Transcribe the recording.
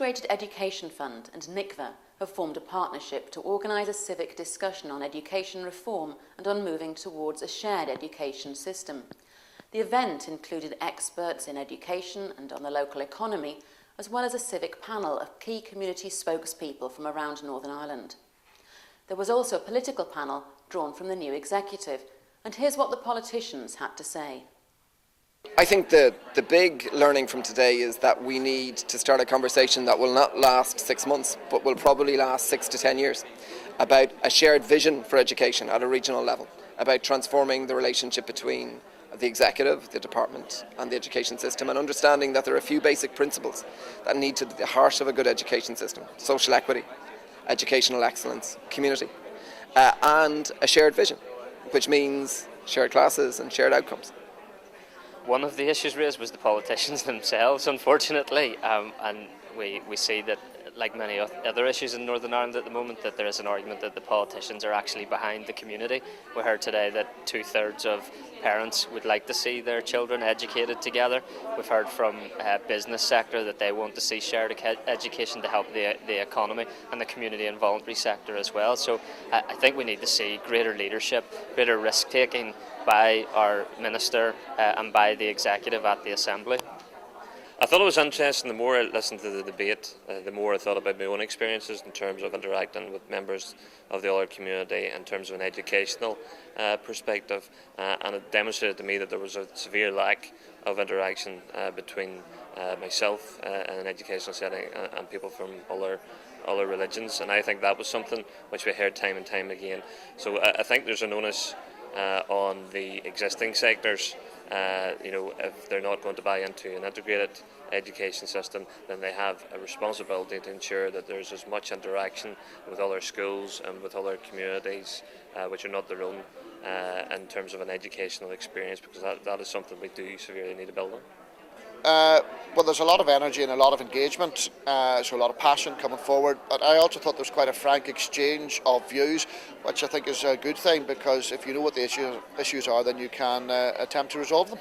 Integrated Education Fund and NICVA have formed a partnership to organise a civic discussion on education reform and on moving towards a shared education system. The event included experts in education and on the local economy, as well as a civic panel of key community spokespeople from around Northern Ireland. There was also a political panel drawn from the new executive, and here's what the politicians had to say. I think the big learning from today is that we need to start a conversation that will not last 6 months, but will probably last 6 to 10 years, about a shared vision for education at a regional level, about transforming the relationship between the executive, the department and the education system, and understanding that there are a few basic principles that need to be the heart of a good education system: social equity, educational excellence, community, and a shared vision, which means shared classes and shared outcomes. One of the issues raised was the politicians themselves, unfortunately, and we see that, like many other issues in Northern Ireland at the moment, that there is an argument that the politicians are actually behind the community. We heard today that 2/3 of parents would like to see their children educated together. We've heard from business sector that they want to see shared education to help the economy, and the community and voluntary sector as well. So I think we need to see greater leadership, greater risk taking by our minister and by the executive at the Assembly. I thought it was interesting. The more I listened to the debate, the more I thought about my own experiences in terms of interacting with members of the other community in terms of an educational perspective, and it demonstrated to me that there was a severe lack of interaction between myself in an educational setting and people from other religions, and I think that was something which we heard time and time again. So I think there's an onus on the existing sectors. If they're not going to buy into an integrated education system, then they have a responsibility to ensure that there's as much interaction with other schools and with other communities which are not their own in terms of an educational experience, because that is something we do severely need to build on. Well, there's a lot of energy and a lot of engagement, so a lot of passion coming forward, but I also thought there was quite a frank exchange of views, which I think is a good thing, because if you know what the issues are, then you can attempt to resolve them.